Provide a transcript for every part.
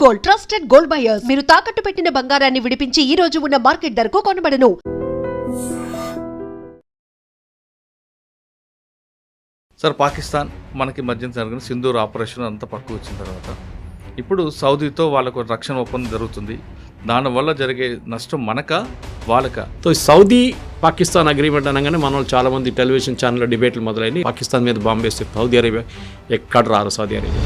Gold, trusted gold buyers. మీరు తాకట్టు పెట్టిన బంగారాన్ని విడిపించి ఈ రోజు ఉన్న మార్కెట్ ధరకు కొనబడను. సార్, పాకిస్తాన్ మనకి మధ్య జరిగిన సింధూర్ ఆపరేషన్ అంతా పక్కకు వచ్చిన తర్వాత ఇప్పుడు సౌదీతో వాళ్ళకు రక్షణ ఒప్పందం జరుగుతుంది. దానివల్ల జరిగే నష్టం మనక వాళ్ళక? సో సౌదీ పాకిస్తాన్ అగ్రిమెంట్ అనగానే మన వాళ్ళు చాలామంది టెలివిజన్ ఛానల్లో డిబేట్లు మొదలైనవి. పాకిస్తాన్ మీద బాంబు వేస్తే సౌదీ అరేబియా ఎక్కడ రారు. సౌదీ అరేబియా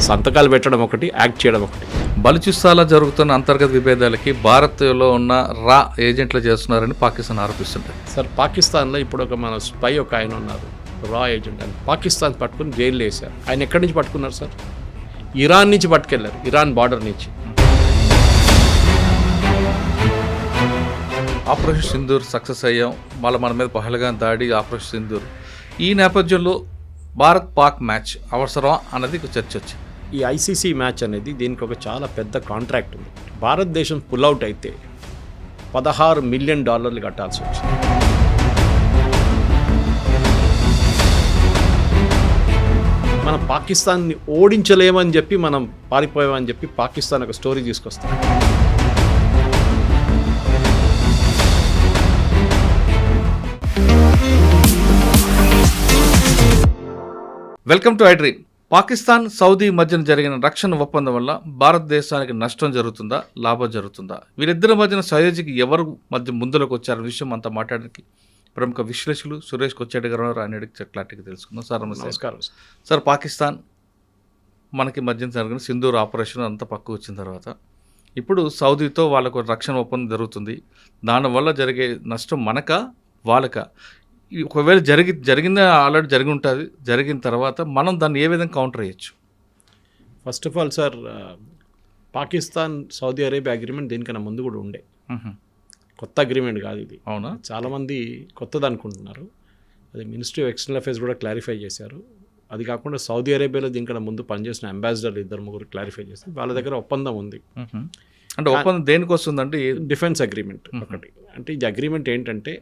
సంతకాలు పెట్టడం ఒకటి, యాక్ట్ చేయడం ఒకటి. బలుచిస్తాలో జరుగుతున్న అంతర్గత విభేదాలకి భారత్లో ఉన్న రా ఏజెంట్లు చేస్తున్నారని పాకిస్తాన్ ఆరోపిస్తుంటారు. సార్, పాకిస్తాన్లో ఇప్పుడు మన స్పై ఒక ఆయన ఉన్నారు, రా ఏజెంట్ అని. పాకిస్తాన్ పట్టుకుని జైల్లో వేశారు. ఆయన ఎక్కడి నుంచి పట్టుకున్నారు సార్? ఇరాన్ నుంచి పట్టుకెళ్ళారు, ఇరాన్ బార్డర్ నుంచి. ఆపరేషన్ సింధూర్ సక్సెస్ అయ్యాం, మళ్ళీ మన మీద పహల్గాన్ దాడి, ఆపరేషన్ సింధూర్. ఈ నేపథ్యంలో భారత్ పాక్ మ్యాచ్ అవసరం అన్నది ఒక చర్చ వచ్చింది. ఈ ఐసీసీ మ్యాచ్ అనేది దీనికి ఒక చాలా పెద్ద కాంట్రాక్ట్ ఉంది. భారతదేశం పుల్అవుట్ అయితే $16 మిలియన్ కట్టాల్సి వచ్చింది. మనం పాకిస్తాన్ని ఓడించలేమని చెప్పి మనం పారిపోయామని చెప్పి పాకిస్తాన్ ఒక స్టోరీ తీసుకొస్తాం. Welcome to iDream. Pakistan Saudi మధ్యన జరిగిన రక్షణ ఒప్పందం వల్ల భారతదేశానికి నష్టం జరుగుతుందా, లాభం జరుగుతుందా? వీరిద్దరి మధ్యన సయోజికి ఎవరు మధ్య ముందులోకి వచ్చారన్న విషయం అంతా మాట్లాడడానికి ప్రముఖ విశ్లేషకులు సురేష్ కొచ్చేటి గారు ఆయన క్లారిటీగా తెలుసుకుందాం. సార్ నమస్కారం. సార్, పాకిస్తాన్ మనకి మధ్యన జరిగిన సింధూర్ ఆపరేషన్ అంతా పక్కకు వచ్చిన తర్వాత ఇప్పుడు సౌదీతో వాళ్ళకు రక్షణ ఒప్పందం జరుగుతుంది. దానివల్ల జరిగే నష్టం మనక వాళ్ళక? ఒకవేళ జరిగిందా ఆల్రెడీ జరిగి ఉంటుంది, జరిగిన తర్వాత మనం దాన్ని ఏ విధంగా కౌంటర్ చేయొచ్చు? First of all sir, Pakistan Saudi Arabia agreement దీనికన్నా ముందు కూడా ఉండే, కొత్త అగ్రిమెంట్ కాదు ఇది. అవునా? చాలామంది కొత్తది అనుకుంటున్నారు. అది మినిస్ట్రీ ఆఫ్ ఎక్స్టర్నల్ అఫేర్స్ కూడా క్లారిఫై చేశారు. అది కాకుండా సౌదీ అరేబియాలో దీనికన్నా ముందు పనిచేసిన అంబాసిడర్లు 2-3 క్లారిఫై చేస్తారు. వాళ్ళ దగ్గర ఒప్పందం ఉంది. అంటే ఒప్పందం దేనికి వస్తుందంటే డిఫెన్స్ అగ్రిమెంట్ ఒకటి. అంటే ఇది అగ్రిమెంట్ ఏంటంటే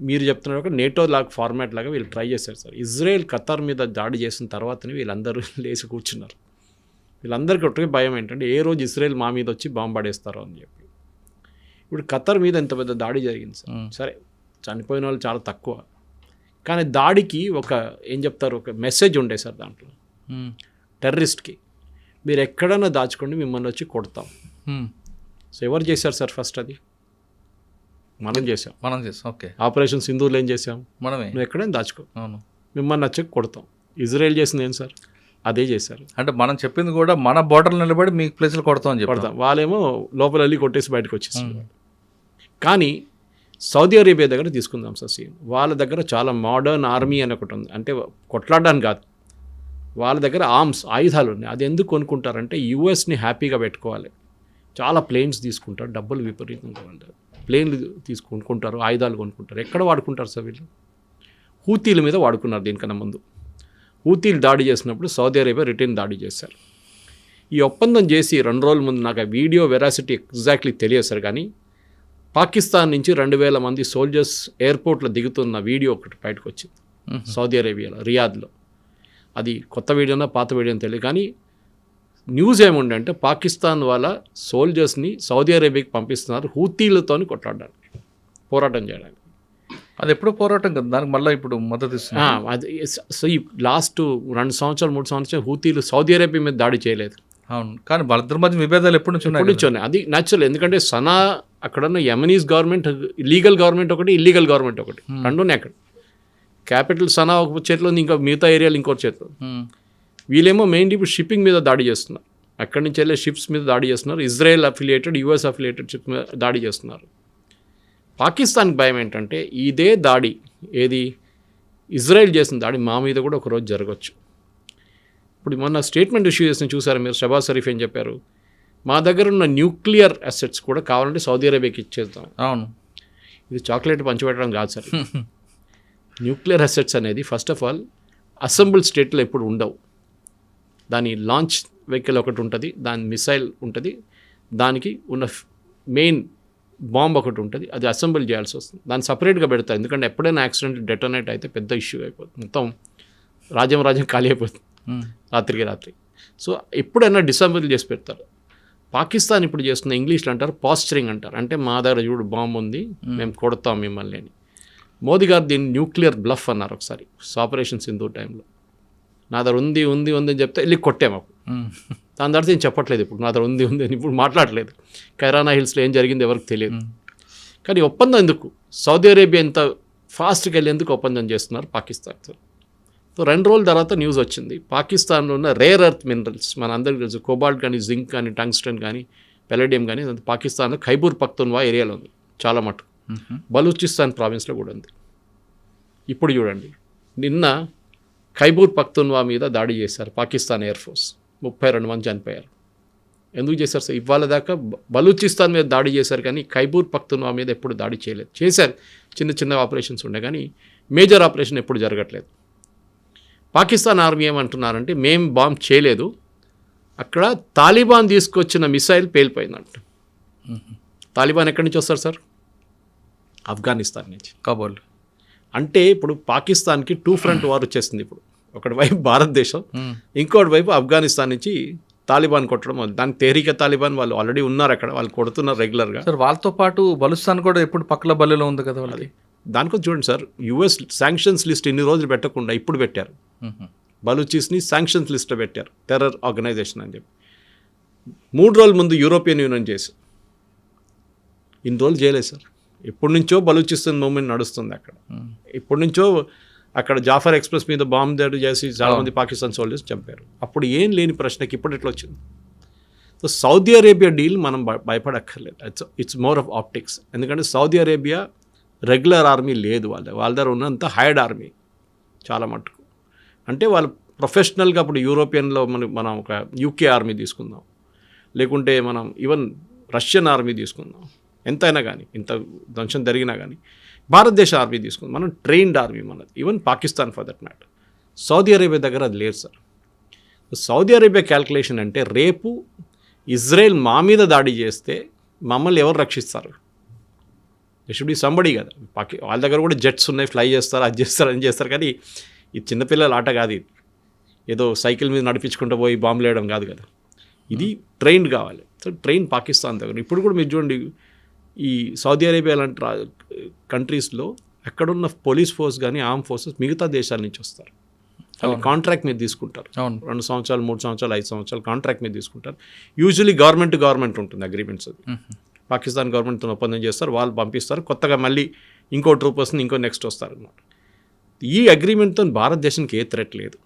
మీరు చెప్తున్నారు ఒక నేటో లాగా ఫార్మాట్ లాగా వీళ్ళు ట్రై చేశారు సార్. ఇజ్రాయెల్ ఖతార్ మీద దాడి చేసిన తర్వాతనే వీళ్ళందరూ లేచి కూర్చున్నారు. వీళ్ళందరికీ ఒకటే భయం ఏంటంటే ఏ రోజు ఇజ్రాయెల్ మా మీద వచ్చి బాంబు పడేస్తారో అని చెప్పి. ఇప్పుడు ఖతార్ మీద ఎంత పెద్ద దాడి జరిగింది సార్. సరే, చనిపోయిన వాళ్ళు చాలా తక్కువ, కానీ దాడికి ఒక ఏం చెప్తారు, ఒక మెసేజ్ ఉండే సార్ దాంట్లో. టెర్రరిస్ట్కి మీరు ఎక్కడైనా దాచుకోండి, మిమ్మల్ని వచ్చి కొడతాం. సో ఎవరు చేశారు సార్ ఫస్ట్? అది మనం చేసాం. ఓకే. ఆపరేషన్ సింధూర్లో ఏం చేసాం? మనమే. నువ్వు ఎక్కడైనా దాచుకో, అవును, మిమ్మల్ని వచ్చి కొడతాం. ఇజ్రాయెల్ చేసింది ఏం సార్? అదే చేశారు. అంటే మనం చెప్పింది కూడా మన బోర్డర్లో నిలబడి మీ ప్లేస్లో కొడతాం అని కొడతాం. వాళ్ళేమో లోపల వెళ్ళి కొట్టేసి బయటకు వచ్చేస్తారు. కానీ సౌదీ అరేబియా దగ్గర తీసుకుందాం సార్ సీన్. వాళ్ళ దగ్గర చాలా మోడర్న్ ఆర్మీ అని ఒకటి ఉంది. అంటే కొట్లాడడానికి కాదు, వాళ్ళ దగ్గర ఆయుధాలు ఉన్నాయి. అది ఎందుకు కొనుక్కుంటారంటే యూఎస్ని హ్యాపీగా పెట్టుకోవాలి. చాలా ప్లేన్స్ తీసుకుంటారు, డబ్బులు విపరీతంగా ఉంటారు. ప్లేన్లు తీసుకుంటారు, ఆయుధాలు కొనుక్కుంటారు. ఎక్కడ వాడుకుంటారు సార్ వీళ్ళు? హూతీల మీద వాడుకున్నారు. దీనికన్నా ముందు హూతీలు దాడి చేసినప్పుడు సౌదీ అరేబియా రిటర్న్ దాడి చేశారు. ఈ ఒప్పందం చేసి 2 రోజుల ముందు, నాకు ఆ వీడియో వెరాసిటీ ఎగ్జాక్ట్లీ తెలియదు సార్, కానీ పాకిస్తాన్ నుంచి 2000 మంది సోల్జర్స్ ఎయిర్పోర్ట్లో దిగుతున్న వీడియో ఒకటి బయటకు వచ్చింది సౌదీ అరేబియాలో, రియాద్లో. అది కొత్త వీడియోనా పాత వీడియోని తెలియదు, కానీ న్యూస్ ఏముండే అంటే పాకిస్తాన్ వాళ్ళ సోల్జర్స్ని సౌదీ అరేబియాకి పంపిస్తున్నారు హూతీలతో కొట్లాడడానికి, పోరాటం చేయడానికి. అది ఎప్పుడు పోరాటం కదా, దానికి మళ్ళీ ఇప్పుడు మద్దతు ఇస్తుంది. అది సో ఈ లాస్ట్ 2 సంవత్సరాలు 3 సంవత్సరాలు హూతీలు సౌదీ అరేబియా మీద దాడి చేయలేదు. అవును, కానీ వాళ్ళిద్దరి మధ్య విభేదాలు ఎప్పటి నుంచి ఉన్నాయి? అది న్యాచురల్. ఎందుకంటే సనా అక్కడున్న యమనీస్ గవర్నమెంట్, లీగల్ గవర్నమెంట్ ఒకటి, ఇల్లీగల్ గవర్నమెంట్ ఒకటి, రెండునే. అక్కడ క్యాపిటల్ సనా ఒక చేతిలో ఉంది, ఇంకా మిగతా ఏరియాలు ఇంకో చేతిలో. వీళ్ళేమో మెయిన్లీ ఇప్పుడు షిప్పింగ్ మీద దాడి చేస్తున్నారు. అక్కడి నుంచి వెళ్ళే షిప్స్ మీద దాడి చేస్తున్నారు. Israel affiliated, US affiliated ships మీద దాడి చేస్తున్నారు. పాకిస్తాన్కి భయం ఏంటంటే ఇదే దాడి, ఏది ఇజ్రాయెల్ చేసిన దాడి మా మీద కూడా ఒకరోజు జరగచ్చు. ఇప్పుడు మొన్న స్టేట్మెంట్ ఇష్యూ చేసిన చూసారా మీరు? షబాజ్ షరీఫ్ ఏం చెప్పారు? మా దగ్గర ఉన్న న్యూక్లియర్ అసెట్స్ కూడా కావాలంటే సౌదీ అరేబియాకి ఇచ్చేద్దాం. అవును, ఇది చాక్లెట్ పంచిపెట్టడం కాదు సార్. న్యూక్లియర్ అసెట్స్ అనేది ఫస్ట్ ఆఫ్ ఆల్ అసెంబుల్ స్టేట్లో ఎప్పుడు ఉండవు. దాని లాంచ్ వెహికల్ ఒకటి ఉంటుంది, దాని మిసైల్ ఉంటుంది, దానికి ఉన్న మెయిన్ బాంబ్ ఒకటి ఉంటుంది, అది అసెంబుల్ చేయాల్సి వస్తుంది. దాన్ని సపరేట్గా పెడతారు, ఎందుకంటే ఎప్పుడైనా యాక్సిడెంట్ డెటోనేట్ అయితే పెద్ద ఇష్యూ అయిపోతుంది. మొత్తం రాజ్యం ఖాళీ అయిపోతుంది రాత్రికి రాత్రి. సో ఎప్పుడైనా డిసెంబర్ చేసి పెడతారు. పాకిస్తాన్ ఇప్పుడు చేస్తున్న ఇంగ్లీష్లో అంటారు పాస్చరింగ్ అంటారు, అంటే మా దగ్గర చూడు బాంబు ఉంది మేము కొడతాం మిమ్మల్ని అని. మోదీ గారు దీన్ని న్యూక్లియర్ బ్లఫ్ అన్నారు ఒకసారి ఆపరేషన్ సింధూర్ టైంలో. నా దగ్గర ఉంది అని చెప్తే వెళ్ళి కొట్టాము. దాని తర్వాత ఏం చెప్పట్లేదు ఇప్పుడు, నా దగ్గర ఉంది అని ఇప్పుడు మాట్లాడలేదు. కైరానా హిల్స్లో ఏం జరిగింది ఎవరికి తెలియదు. కానీ ఒప్పందం ఎందుకు? సౌదీ అరేబియా ఇంత ఫాస్ట్గా వెళ్ళేందుకు ఒప్పందం చేస్తున్నారు పాకిస్తాన్తో. సో 2 రోజుల తర్వాత న్యూస్ వచ్చింది, పాకిస్తాన్లో ఉన్న రేర్ ఎర్త్ మినరల్స్ మన అందరికీ తెలుసు, కోబాల్ట్ కానీ జింక్ కానీ టంగ్స్టన్ కానీ పెలడియం కానీ పాకిస్తాన్లో ఖైబూర్ పఖ్తూన్వా ఏరియాలో ఉంది చాలా మటుకు. బలూచిస్తాన్ ప్రావిన్స్లో కూడా ఉంది. ఇప్పుడు చూడండి, నిన్న ఖైబూర్ పఖ్తూన్వా మీద దాడి చేశారు పాకిస్తాన్ ఎయిర్ ఫోర్స్, 32 మంది చనిపోయారు. ఎందుకు చేశారు సార్? ఇవాళ దాకా బలూచిస్తాన్ మీద దాడి చేశారు కానీ ఖైబూర్ పఖ్తూన్వా మీద ఎప్పుడు దాడి చేయలేదు. చేశారు, చిన్న ఆపరేషన్స్ ఉండే కానీ మేజర్ ఆపరేషన్ ఎప్పుడు జరగట్లేదు. పాకిస్తాన్ ఆర్మీ ఏమంటున్నారంటే మేము బాంబ్ చేయలేదు, అక్కడ తాలిబాన్ తీసుకొచ్చిన మిసైల్ పేలిపోయిందంట. తాలిబాన్ ఎక్కడి నుంచి వస్తారు సార్? ఆఫ్ఘనిస్తాన్ నుంచి, కాబోల్. అంటే ఇప్పుడు పాకిస్తాన్కి 2 ఫ్రంట్ వార్ వచ్చేసింది. ఇప్పుడు ఒకటి వైపు భారతదేశం, ఇంకోటి వైపు ఆఫ్ఘనిస్తాన్ నుంచి తాలిబాన్ కొట్టడం. దాని తెహ్రీకే తాలిబాన్ వాళ్ళు ఆల్రెడీ ఉన్నారు అక్కడ, వాళ్ళు కొడుతున్నారు రెగ్యులర్గా. సార్ వాళ్ళతో పాటు బలుస్తాన్ కూడా ఎప్పుడు పక్కల బల్లిలో ఉంది కదా వాళ్ళది. దానికోసం చూడండి సార్, యుఎస్ శాంక్షన్స్ లిస్ట్ ఇన్ని రోజులు పెట్టకుండా ఇప్పుడు పెట్టారు. బలూచిస్ని శాంక్షన్స్ లిస్ట్లో పెట్టారు, టెర్రర్ ఆర్గనైజేషన్ అని చెప్పి. 3 రోజుల ముందు యూరోపియన్ యూనియన్ చేసి ఇన్ని రోజులు చేయలేదు సార్. ఎప్పటి నుంచో బలూచిస్తాన్ మూవ్మెంట్ నడుస్తుంది అక్కడ. ఎప్పటి నుంచో అక్కడ జాఫర్ ఎక్స్ప్రెస్ మీద బాంబు దాడి చేసి చాలామంది పాకిస్తాన్ సోల్జర్స్ చంపారు. అప్పుడు ఏం లేని ప్రశ్నకి ఇప్పుడు ఎట్లా వచ్చింది? సో సౌదీ అరేబియా డీల్ మనం భయపడక్కర్లేదు. It's more of optics. ఎందుకంటే సౌదీ అరేబియా రెగ్యులర్ ఆర్మీ లేదు, వాళ్ళ దగ్గర ఉన్నంత హైడ్ ఆర్మీ చాలా మటుకు. అంటే వాళ్ళు ప్రొఫెషనల్గా ఇప్పుడు యూరోపియన్లో మనం ఒక యూకే ఆర్మీ తీసుకుందాం, లేకుంటే మనం ఈవెన్ రష్యన్ ఆర్మీ తీసుకుందాం, ఎంతైనా కానీ ఇంత ధ్వంసం జరిగినా కానీ భారతదేశ ఆర్మీ తీసుకుందాం, మనం ట్రైన్డ్ ఆర్మీ మనది. Even Pakistan for that matter. Saudi Arabia దగ్గర అది లేదు సార్. సౌదీ అరేబియా క్యాల్కులేషన్ అంటే రేపు ఇజ్రాయెల్ మా మీద దాడి చేస్తే మమ్మల్ని ఎవరు రక్షిస్తారు? షుడ్ బి సంబడి కదా. వాళ్ళ దగ్గర కూడా జెట్స్ ఉన్నాయి, ఫ్లై చేస్తారు, అది చేస్తారు, అని చేస్తారు. కానీ ఇది చిన్నపిల్లల ఆట కాదు, ఇది ఏదో సైకిల్ మీద నడిపించుకుంటూ పోయి బాంబులు వేయడం కాదు కదా. ఇది ట్రైన్డ్ కావాలి. సో ట్రైన్ పాకిస్తాన్ దగ్గర. ఇప్పుడు కూడా మీరు చూడండి, ఈ సౌదీ అరేబియా లాంటి కంట్రీస్లో అక్కడున్న పోలీస్ ఫోర్స్ కానీ ఆర్మ్ ఫోర్సెస్ మిగతా దేశాల నుంచి వస్తారు. కాంట్రాక్ట్ మీద తీసుకుంటారు. 2 సంవత్సరాలు 3 సంవత్సరాలు 5 సంవత్సరాలు కాంట్రాక్ట్ మీద తీసుకుంటారు. యూజువలీ గవర్నమెంట్ ఉంటుంది అగ్రిమెంట్స్. అది పాకిస్తాన్ గవర్నమెంట్తో ఒప్పందం చేస్తారు, వాళ్ళు పంపిస్తారు, కొత్తగా మళ్ళీ ఇంకో ట్రూపర్స్ని ఇంకో నెక్స్ట్ వస్తారు అనమాట. ఈ అగ్రిమెంట్తో భారతదేశానికి ఏ థ్రెట్ లేదు.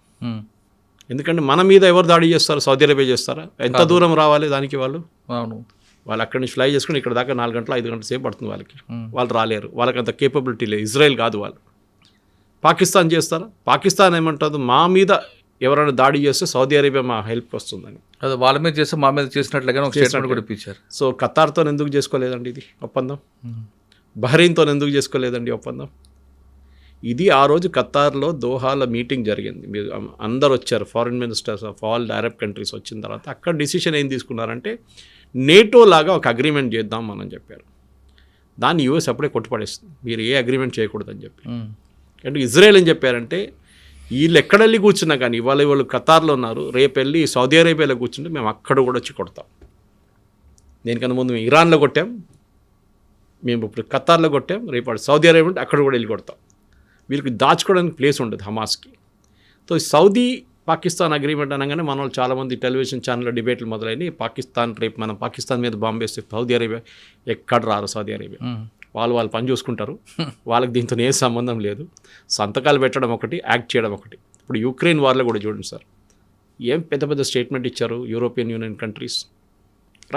ఎందుకంటే మన మీద ఎవరు దాడి చేస్తారు? సౌదీ అరేబియా చేస్తారా? ఎంత దూరం రావాలి దానికి? వాళ్ళు అక్కడి నుంచి ఫ్లై చేసుకుని ఇక్కడ దాకా 4 గంటలు 5 గంటల సేపు పడుతుంది వాళ్ళకి. వాళ్ళు రాలేరు, వాళ్ళకి అంత కేపబిలిటీ లేదు. ఇజ్రాయెల్ కాదు వాళ్ళు. పాకిస్తాన్ చేస్తారా? పాకిస్తాన్ ఏమంటుంది, మా మీద ఎవరైనా దాడి చేస్తే సౌదీ అరేబియా మా హెల్ప్కి వస్తుందని. అదే వాళ్ళ మీద చేస్తే మా మీద చేసినట్లుగా ఒక స్టేట్మెంట్ కూడా ఇప్పించారు. సో ఖతార్తో ఎందుకు చేసుకోలేదండి ఇది ఒప్పందం? బహ్రెయిన్తో ఎందుకు చేసుకోలేదండి ఒప్పందం? ఇది ఆ రోజు ఖతార్లో దోహాలో మీటింగ్ జరిగింది. మీరు అందరు వచ్చారు, foreign ministers of all Arab countries వచ్చిన తర్వాత అక్కడ డిసిషన్ ఏం తీసుకున్నారంటే నేటో లాగా ఒక అగ్రిమెంట్ చేద్దాం మనం చెప్పారు. దాన్ని యూఎస్ అప్పుడే కొట్టుపడేస్తుంది, మీరు ఏ అగ్రిమెంట్ చేయకూడదని చెప్పి. అంటే ఇజ్రాయెల్ ఏం చెప్పారంటే వీళ్ళు ఎక్కడెళ్ళి కూర్చున్నా కానీ వాళ్ళు ఖతార్లో ఉన్నారు, రేపు వెళ్ళి సౌదీ అరేబియాలో కూర్చుంటే మేము అక్కడ కూడా వచ్చి కొడతాం. దేనికన్నా ముందు మేము ఇరాన్లో కొట్టాం, మేము ఇప్పుడు ఖతార్లో కొట్టాం, రేపు సౌదీ అరేబియా అక్కడ కూడా వెళ్ళి కొడతాం. వీళ్ళకి దాచుకోవడానికి ప్లేస్ ఉంటుంది హమాస్కి. సో సౌదీ పాకిస్తాన్ అగ్రిమెంట్ అనగానే మన వాళ్ళు చాలామంది టెలివిజన్ ఛానల్లో డిబేట్లు మొదలైనవి. రేపు మనం పాకిస్తాన్ మీద బాంబు వేస్తే సౌదీ అరేబియా ఎక్కడ రారు. సౌదీ అరేబియా వాళ్ళు పని చూసుకుంటారు, వాళ్ళకి దీంతో ఏ సంబంధం లేదు. సంతకాలు పెట్టడం ఒకటి, యాక్ట్ చేయడం ఒకటి. ఇప్పుడు యుక్రెయిన్ వార్లో కూడా చూడండి సార్, ఏం పెద్ద స్టేట్మెంట్ ఇచ్చారు యూరోపియన్ యూనియన్ కంట్రీస్.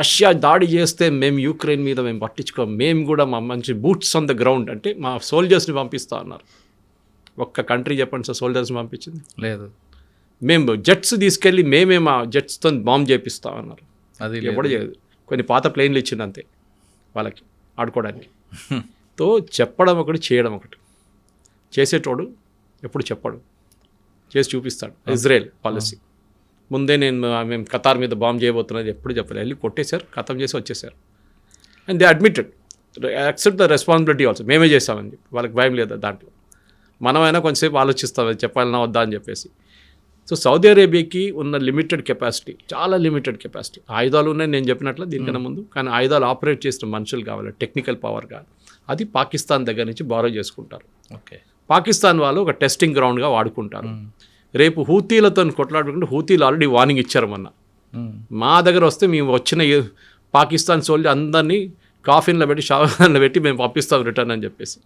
రష్యా దాడి చేస్తే మేము యుక్రెయిన్ మీద మేము పట్టించుకోం, మేము కూడా మా మంచి బూట్స్ ఆన్ ద గ్రౌండ్ అంటే మా సోల్జర్స్ని పంపిస్తా అన్నారు. ఒక్క కంట్రీ చెప్పండి సార్ సోల్జర్స్ని పంపించింది? లేదు. మేము జెట్స్ తీసుకెళ్ళి మేమే మా జెట్స్తో బాంబ్ చేపిస్తామన్నారు. అది ఎప్పుడు చేయదు. కొన్ని పాత ప్లేన్లు ఇచ్చింది అంతే వాళ్ళకి ఆడుకోవడానికి. తో చెప్పడం ఒకటి, చేయడం ఒకటి. చేసేటోడు ఎప్పుడు చెప్పడు, చేసి చూపిస్తాడు. ఇజ్రాయెల్ పాలసీ ముందే మేము ఖతార్ మీద బాంబ్ చేయబోతున్నది ఎప్పుడు చెప్పలేదు. వెళ్ళి కొట్టేశారు, ఖతం చేసి వచ్చేసారు. And they admitted, accept the responsibility also. మేమే చేస్తామని చెప్పి వాళ్ళకి భయం లేదు దాంట్లో. మనమైనా కొంచెంసేపు ఆలోచిస్తాం అది చెప్పాలన్నా వద్దా అని చెప్పేసి. సో సౌదీ అరేబియాకి ఉన్న లిమిటెడ్ కెపాసిటీ, చాలా లిమిటెడ్ కెపాసిటీ. ఆయుధాలు ఉన్నాయి నేను చెప్పినట్లు దీనికన్నా ముందు, కానీ ఆయుధాలు ఆపరేట్ చేసిన మనుషులు కావాలి, టెక్నికల్ పవర్ కావాలి. అది పాకిస్తాన్ దగ్గర నుంచి బారో చేసుకుంటారు. ఓకే, పాకిస్తాన్ వాళ్ళు ఒక టెస్టింగ్ గ్రౌండ్గా వాడుకుంటారు. రేపు హూతీలతో కొట్లాడుకుంటే హూతీలు ఆల్రెడీ వార్నింగ్ ఇచ్చారు మొన్న, మా దగ్గర వస్తే మేము వచ్చిన పాకిస్తాన్ సోల్జర్ అందరినీ కాఫిన్లో పెట్టి షావన్లో పెట్టి మేము పంపిస్తాం రిటర్న్ అని చెప్పేసి.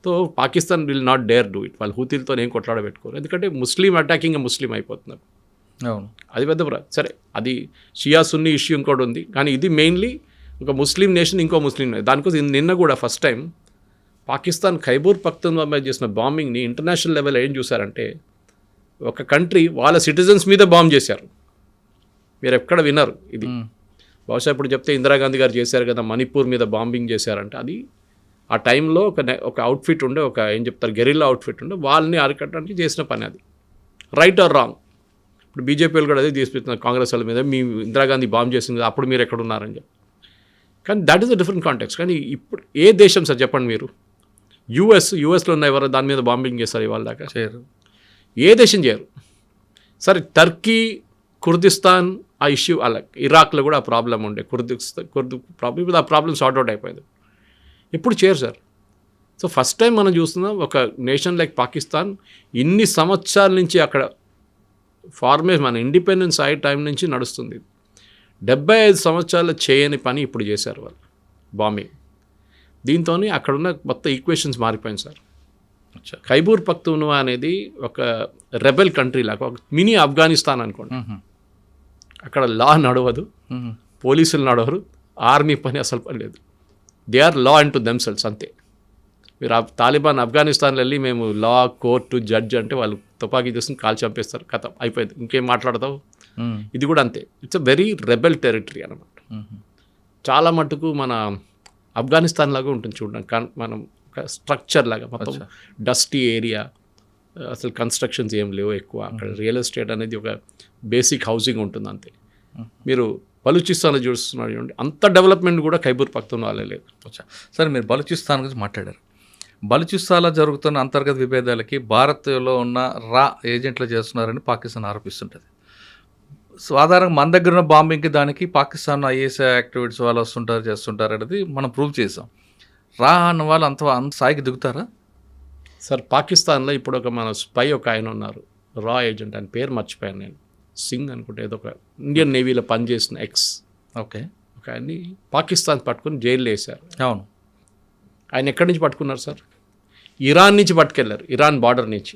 So Pakistan will not dare do it. వాళ్ళు హూతీలతో ఏం కొట్లాడబెట్టుకోరు, ఎందుకంటే ముస్లిం అటాకింగ్ ముస్లిం అయిపోతున్నారు. అవును, అది పెద్ద సరే, అది షియా సున్నీ ఇష్యూ ఇంకోటి ఉంది, కానీ ఇది మెయిన్లీ ఒక ముస్లిం నేషన్ ఇంకో ముస్లిం నేషన్. దానికోసం నిన్న కూడా ఫస్ట్ టైం పాకిస్తాన్ ఖైబర్ పఖ్తూన్ఖ్వా మీద చేసిన బాంబింగ్ని ఇంటర్నేషనల్ లెవెల్ ఏం చూసారంటే, ఒక కంట్రీ వాళ్ళ సిటిజన్స్ మీద బాంబ్ చేశారు. మీరు ఎక్కడ విన్నారు ఇది? బహుశా ఇప్పుడు చెప్తే ఇందిరాగాంధీ గారు చేశారు కదా, మణిపూర్ మీద బాంబింగ్ చేశారంటే, అది ఆ టైంలో ఒక అవుట్ఫిట్ ఉండే, ఒక ఏం చెప్తారు గెరిల్లా అవుట్ఫిట్ ఉండే, వాళ్ళని అరికట్టడానికి చేసిన పని. అది రైట్ ఆర్ రాంగ్? ఇప్పుడు బీజేపీ వాళ్ళు కూడా అదే తీసుకుంటున్నారు కాంగ్రెస్ వాళ్ళ మీద, మీ ఇందిరాగాంధీ బాంబ్ చేసింది కదా, అప్పుడు మీరు ఎక్కడున్నారని చెప్పి. కానీ that is a different context. కానీ ఇప్పుడు ఏ దేశం సార్ చెప్పండి మీరు? యూఎస్లో ఉన్న ఎవరు దాని మీద బాంబింగ్ చేస్తారు ఇవాళ దాకా? చేయరు. ఏ దేశం చేయరు. సరే, టర్కీ, కుర్దిస్తాన్ ఆ ఇష్యూ, అలా ఇరాక్లో కూడా ఆ ప్రాబ్లం ఉండే, కుర్దు ప్రాబ్లం. ఇప్పుడు ఆ ప్రాబ్లం సార్ట్ అవుట్ అయిపోయింది. ఎప్పుడు చేయరు సార్. సో ఫస్ట్ టైం మనం చూస్తున్నాం ఒక నేషన్ లైక్ పాకిస్తాన్ ఇన్ని సంవత్సరాల నుంచి అక్కడ ఫార్మేషన్, మన ఇండిపెండెన్స్ అయ్యే టైం నుంచి నడుస్తుంది. 75 సంవత్సరాలు చేయని పని ఇప్పుడు చేశారు వాళ్ళు, బాంబింగ్. దీంతో అక్కడున్న మొత్తం ఈక్వేషన్స్ మారిపోయింది సార్. ఖైబర్ పఖ్తూన్ఖ్వా అనేది ఒక రెబెల్ కంట్రీ లాగా, ఒక మినీ ఆఫ్ఘనిస్తాన్ అనుకోండి. అక్కడ లా నడవదు, పోలీసులు నడవరు, ఆర్మీ పని అసలు పని లేదు. They are law and to themselves, అంతే. మీరు తాలిబాన్ ఆఫ్ఘనిస్తాన్లో వెళ్ళి మేము లా, కోర్టు, జడ్జ్ అంటే వాళ్ళు తుపాకీ తీసుకుని కాల్ చంపేస్తారు, కథ అయిపోయింది, ఇంకేం మాట్లాడతావు. ఇది కూడా అంతే. It's a very rebel territory అనమాట. చాలా మటుకు మన ఆఫ్ఘనిస్తాన్ లాగా ఉంటుంది చూడడానికి, మనం స్ట్రక్చర్ లాగా మొత్తం డస్టీ ఏరియా, అసలు కన్స్ట్రక్షన్స్ ఏం లేవు ఎక్కువ. అక్కడ రియల్ ఎస్టేట్ అనేది ఒక బేసిక్ హౌసింగ్ ఉంటుంది అంతే. మీరు బలూచిస్తాన్లో చూస్తున్నారు చూడండి, అంత డెవలప్మెంట్ కూడా ఖైబర్ పఖ్తూన్ఖ్వాలో లేదు. సరే, మీరు బలూచిస్తాన్ గురించి మాట్లాడారు. బలూచిస్తాన్లో జరుగుతున్న అంతర్గత విభేదాలకి భారత్లో ఉన్న రా ఏజెంట్లు చేస్తున్నారని పాకిస్తాన్ ఆరోపిస్తుంటుంది. సాధారణంగా మన దగ్గర ఉన్న బాంబింగ్కి దానికి పాకిస్తాన్ ఐఎస్ఐ యాక్టివిటీస్ వాళ్ళు వస్తుంటారు, చేస్తుంటారు అనేది మనం ప్రూవ్ చేసాం. రా అన్న వాళ్ళు అంత స్థాయికి దిగుతారా సార్? పాకిస్తాన్లో ఇప్పుడు ఒక మన స్పై ఒక ఆయన ఉన్నారు, రా ఏజెంట్, ఆయన పేరు మర్చిపోయాను నేను, సింగ్ అనుకుంటే, ఏదో ఒక ఇండియన్ నేవీలో పనిచేసిన ఎక్స్. ఓకే, ఒక ఆయన్ని పాకిస్తాన్ పట్టుకుని జైల్లో వేశారు. అవును. ఆయన ఎక్కడి నుంచి పట్టుకున్నారు సార్? ఇరాన్ నుంచి పట్టుకెళ్ళారు, ఇరాన్ బార్డర్ నుంచి.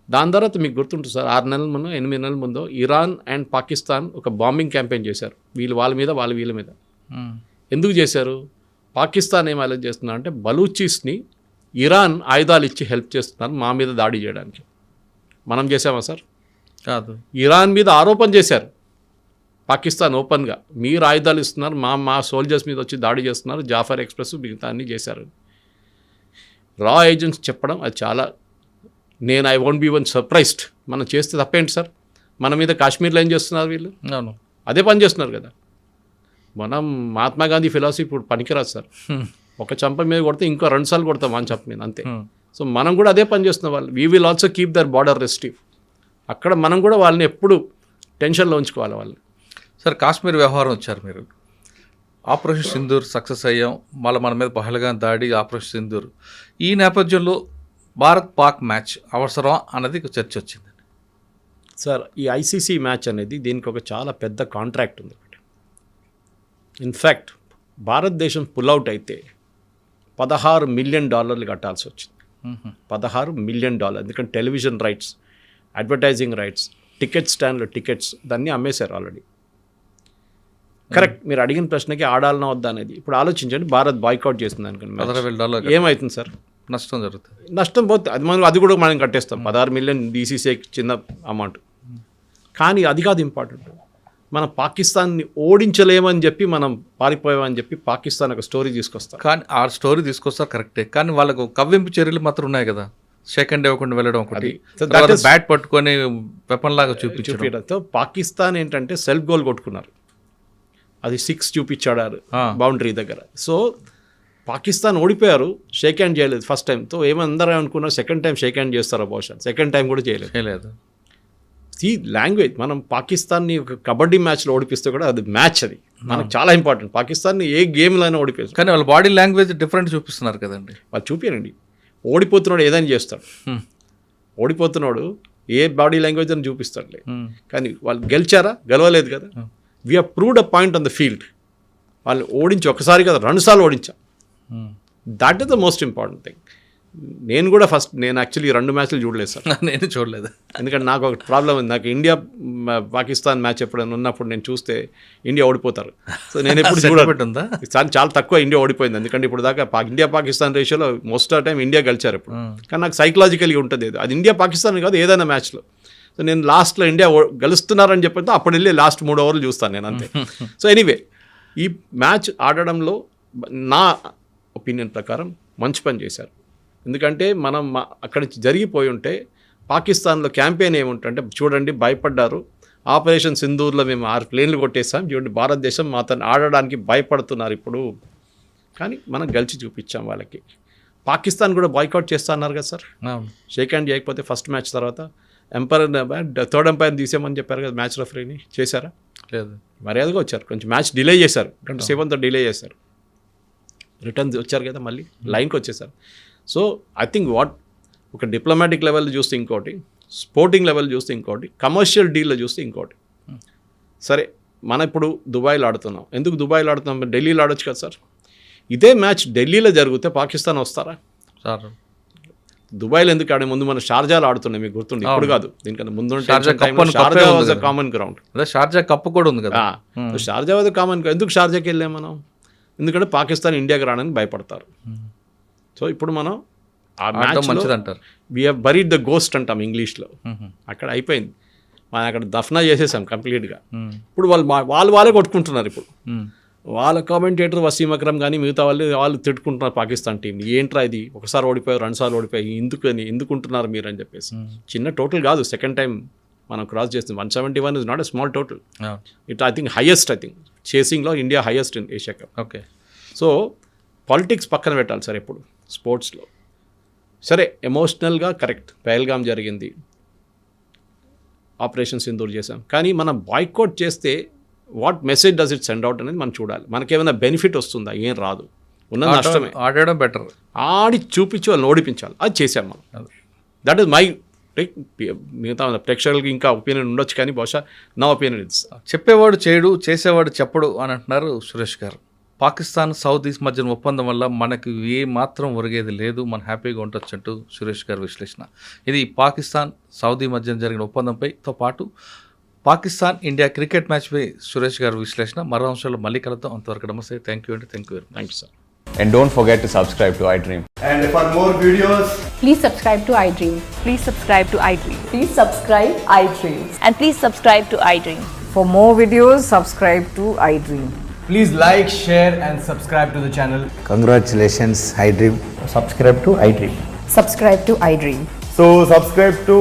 దాని తర్వాత మీకు గుర్తుంటుంది సార్, 6 నెలల ముందు 8 నెలల ముందు ఇరాన్ అండ్ పాకిస్తాన్ ఒక బాంబింగ్ క్యాంపెయిన్ చేశారు, వీళ్ళు వాళ్ళ మీద, వాళ్ళు వీళ్ళ మీద. ఎందుకు చేశారు? పాకిస్తాన్ ఏం అలర్ట్ చేస్తున్నారు అంటే, బలూచీస్ని ఇరాన్ ఆయుధాలు ఇచ్చి హెల్ప్ చేస్తున్నారు మా మీద దాడి చేయడానికి. మనం చేసామా సార్? కాదు. ఇరాన్ మీద ఆరోపణ చేశారు పాకిస్తాన్ ఓపెన్గా, మీరు ఆయుధాలు ఇస్తున్నారు, మా సోల్జర్స్ మీద వచ్చి దాడి చేస్తున్నారు, జాఫర్ ఎక్స్ప్రెస్ మిగతా అన్నీ చేశారు. రా ఏజెంట్స్ చెప్పడం అది చాలా, నేను I won't be one surprised. మనం చేస్తే తప్పేంటి సార్? మన మీద కాశ్మీర్లో ఏం చేస్తున్నారు వీళ్ళు? అవును, అదే పని చేస్తున్నారు కదా. మనం మహాత్మా గాంధీ ఫిలాసఫీ ఇప్పుడు పనికిరాదు సార్. ఒక చంప మీద కొడితే ఇంకో 2 సార్లు కొడతాం అని చంప మీద, అంతే. సో మనం కూడా అదే పని చేస్తున్నాం. వాళ్ళు we will also keep their border restrict. అక్కడ మనం కూడా వాళ్ళని ఎప్పుడు టెన్షన్లో ఉంచుకోవాలి వాళ్ళని. సార్, కాశ్మీర్ వ్యవహారం వచ్చారు మీరు. ఆపరేషన్ సింధూర్ సక్సెస్ అయ్యాం, మళ్ళీ మన మీద పహల్గాం దాడి, ఆపరేషన్ సింధూర్. ఈ నేపథ్యంలో భారత్ పాక్ మ్యాచ్ అవసరం అన్నది చర్చ వచ్చింది సార్. ఈ ఐసీసీ మ్యాచ్ అనేది దీనికి ఒక చాలా పెద్ద కాంట్రాక్ట్ ఉంది ఒకటి. ఇన్ఫ్యాక్ట్ భారతదేశం పుల్అవుట్ అయితే $16 మిలియన్ కట్టాల్సి వచ్చింది. $16 మిలియన్, ఎందుకంటే television rights, advertising rights, ticket స్టాండ్లో టికెట్స్ దాన్ని అమ్మేశారు ఆల్రెడీ. కరెక్ట్, మీరు అడిగిన ప్రశ్నకి ఆడాలన్నా వద్దా అనేది ఇప్పుడు ఆలోచించండి. భారత్ బాయ్కౌట్ చేస్తుంది అనుకోండి, $16 ఏమవుతుంది సార్? నష్టం జరుగుతుంది. నష్టం పోతే అది కూడా మనం కట్టేస్తాం. 16 మిలియన్ బీసీసీ చిన్న అమౌంట్. కానీ అది కాదు ఇంపార్టెంట్. మనం పాకిస్తాన్ని ఓడించలేమని చెప్పి మనం పారిపోయామని చెప్పి పాకిస్తాన్ ఒక స్టోరీ తీసుకొస్తాం. కానీ ఆ స్టోరీ తీసుకొస్తారు కరెక్టే, కానీ వాళ్ళకు కవ్వింపు చర్యలు మాత్రం ఉన్నాయి కదా. సెకండ్ ఇవ్వకుండా వెళ్ళడం ఒకటి, బ్యాట్ పట్టుకొని వెపన్ లాగా చూపించడంతో పాకిస్తాన్ ఏంటంటే సెల్ఫ్ గోల్ కొట్టుకున్నారు. అది 6 చూపించాడు బౌండరీ దగ్గర. సో పాకిస్తాన్ ఓడిపోయారు, షేక్ హ్యాండ్ చేయలేదు ఫస్ట్ టైంతో. ఏమందరూ అనుకున్నారు సెకండ్ టైం షేక్ హ్యాండ్ చేస్తారా బహుశా, సెకండ్ టైం కూడా చేయలేదు. చేయలేదు. ఈ లాంగ్వేజ్ మనం పాకిస్తాన్ని ఒక కబడ్డీ మ్యాచ్లో ఓడిపిస్తే కూడా అది మ్యాచ్, అది మనకు చాలా ఇంపార్టెంట్. పాకిస్తాన్ని ఏ గేమ్లో అయినా ఓడిపోయారు, కానీ వాళ్ళ బాడీ లాంగ్వేజ్ డిఫరెంట్ చూపిస్తున్నారు కదండి. వాళ్ళు చూపించండి. ఓడిపోతున్నాడు ఏదైనా చేస్తాడు, ఓడిపోతున్నాడు ఏ బాడీ లాంగ్వేజ్ అని చూపిస్తాడులే. కానీ వాళ్ళు గెలిచారా, గెలవలేదు కదా. We have proved a point on the field. వాళ్ళు ఓడించి ఒకసారి కదా 2 సార్లు ఓడించాం. That is the most important thing. నేను యాక్చువల్లీ 2 మ్యాచ్లు చూడలేదు సార్. నేను చూడలేదు, ఎందుకంటే నాకు ఒక ప్రాబ్లం ఉంది. నాకు ఇండియా పాకిస్తాన్ మ్యాచ్ ఎప్పుడైనా ఉన్నప్పుడు నేను చూస్తే ఇండియా ఓడిపోతారు. సో నేను ఎప్పుడు చూడబెట్టుందా చాలా తక్కువ ఇండియా ఓడిపోయింది. ఎందుకంటే ఇప్పుడు దాకా ఇండియా పాకిస్తాన్ రేషియోలో మోస్ట్ ఆఫ్ టైం ఇండియా గెలిచారు ఇప్పుడు. కానీ నాకు సైకలాజికల్గా ఉంటుంది అది ఇండియా పాకిస్తాన్ కాదు ఏదైనా మ్యాచ్లో. సో నేను లాస్ట్లో ఇండియా గెలుస్తున్నారని చెప్పితే అప్పుడు వెళ్ళి లాస్ట్ 3 ఓవర్లు చూస్తాను నేను అంతే. సో ఎనీవే ఈ మ్యాచ్ ఆడడంలో నా ఒపీనియన్ ప్రకారం మంచి పని చేశారు. ఎందుకంటే మనం అక్కడి నుంచి జరిగిపోయి ఉంటే పాకిస్తాన్లో క్యాంపెయిన్ ఏముంటుంటే చూడండి భయపడ్డారు, ఆపరేషన్ సింధూర్లో మేము 6 ప్లేన్లు కొట్టేసాం, చూడండి భారతదేశం మాతను ఆడడానికి భయపడుతున్నారు ఇప్పుడు. కానీ మనం గెలిచి చూపించాం వాళ్ళకి. పాకిస్తాన్ కూడా బాయ్కాట్ చేస్తా అన్నారు కదా సార్, షేక్ హ్యాండ్ చేయకపోతే ఫస్ట్ మ్యాచ్ తర్వాత థర్డ్ ఎంపైర్ తీసేమని చెప్పారు కదా మ్యాచ్ రెఫరీని. చేశారా? లేదు. మర్యాదగా వచ్చారు, కొంచెం మ్యాచ్ డిలే చేశారు, 27తో డిలే చేశారు, రిటర్న్ వచ్చారు కదా మళ్ళీ లైన్కి వచ్చేసారు. సో ఐ థింక్ ఒక డిప్లొమాటిక్ లెవెల్ చూస్తే ఇంకోటి, స్పోర్టింగ్ లెవెల్ చూస్తే ఇంకోటి, కమర్షియల్ డీల్లో చూస్తే ఇంకోటి. సరే మనం ఇప్పుడు దుబాయ్లో ఆడుతున్నాం. ఎందుకు దుబాయ్లో ఆడుతున్నాం? ఢిల్లీలో ఆడొచ్చు కదా సార్. ఇదే మ్యాచ్ ఢిల్లీలో జరిగితే పాకిస్తాన్ వస్తారా సార్? దుబాయ్లో ఎందుకు ఆడే ముందు మనం షార్జాలో ఆడుతున్నాం, మీకు గుర్తుండి ఇప్పుడు కాదు దీనికన్నా ముందు Sharjah was common ground. Sharjah cup కూడా ఉంది కదా. Sharjah was common. ఎందుకు షార్జాకి వెళ్ళాం మనం? ఎందుకంటే పాకిస్తాన్ ఇండియాకి రావడానికి భయపడతారు. సో ఇప్పుడు మనం ఆ మ్యాచ్ అంటారు we have buried the ghost అంటాం ఇంగ్లీష్లో. అక్కడ అయిపోయింది, మనం అక్కడ దఫ్నా చేసేసాం కంప్లీట్గా. ఇప్పుడు వాళ్ళే కొట్టుకుంటున్నారు. ఇప్పుడు వాళ్ళ కామెంటేటర్ వసీం అక్రమ్ కానీ మిగతా వాళ్ళు తిట్టుకుంటున్నారు పాకిస్తాన్ టీంని. ఏంట్రా ఇది, ఒకసారి ఓడిపోయారు 2 సార్లు ఓడిపోయి ఎందుకుంటున్నారు మీరు అని చెప్పేసి. చిన్న టోటల్ కాదు, సెకండ్ టైం మనం క్రాస్ చేస్తుంది. 171 is not a small total. It I think highest, చేసింగ్లో India highest in Asia cup. Okay. So politics పక్కన పెట్టాలి సార్ ఎప్పుడు స్పోర్ట్స్లో. సరే ఎమోషనల్గా కరెక్ట్, పహల్గామ్ జరిగింది, ఆపరేషన్ సింధూర్ చేసాం, కానీ మనం బాయ్కాట్ చేస్తే what message does it send out అనేది మనం చూడాలి. మనకేమైనా బెనిఫిట్ వస్తుందా? ఏం రాదు, ఉన్నది నష్టమే. ఆడడం బెటర్, ఆడి చూపించి వాళ్ళని ఓడిపించాలి. అది చేసాం మనం. దట్ ఈస్ మై మిగతా ప్రేక్షకులకి ఇంకా ఒపీనియన్ ఉండొచ్చు, కానీ బహుశా నా ఒపీనియన్ ఇట్స్. చెప్పేవాడు చేయడు, చేసేవాడు చెప్పడు అని అంటున్నారు సురేష్ గారు. పాకిస్తాన్ సౌదీస్ మధ్యన ఒప్పందం వల్ల మనకు ఏ మాత్రం ఒరిగేది లేదు, మనం హ్యాపీగా ఉండొచ్చు అంటూ సురేష్ గారి విశ్లేషణ. ఇది పాకిస్తాన్ సౌదీ మధ్యన జరిగిన ఒప్పందంపైతో పాటు పాకిస్తాన్ ఇండియా క్రికెట్ మ్యాచ్పై సురేష్ గారి విశ్లేషణ. మరో అంశాల్లో మళ్ళీ కలుద్దాం. అంతవరకు నమస్తే. థ్యాంక్ యూ అండి. Thank you sir. And don't forget to subscribe to iDream. And for more videos, please subscribe to iDream. Please subscribe to iDream. Please subscribe iDream. And please subscribe to iDream. For more videos, subscribe to iDream. please like, share and subscribe to the channel. Congratulations, iDream. Subscribe to iDream. Subscribe to iDream. So subscribe to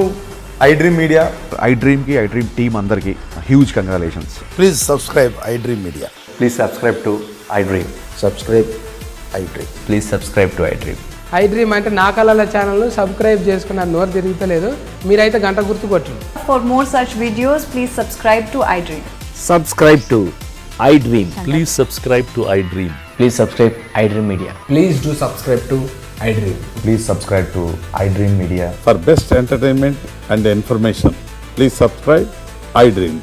iDream Media. iDream ki iDream team andarki huge congratulations. Please subscribe iDream Media. Please subscribe to iDream. Subscribe iDream. Please subscribe to iDream. iDream అంటే నా కళల ఛానల్ను subscribe చేసుకున్న నోరు తిరుగుతలేదు, మీరైతే గంట గుర్తు కొట్టండి. For more such videos, please subscribe to iDream. Subscribe to iDream. Please subscribe to iDream. Please subscribe iDream Media. Please do subscribe to iDream. Please subscribe to iDream Media. For best entertainment and information, please subscribe iDream.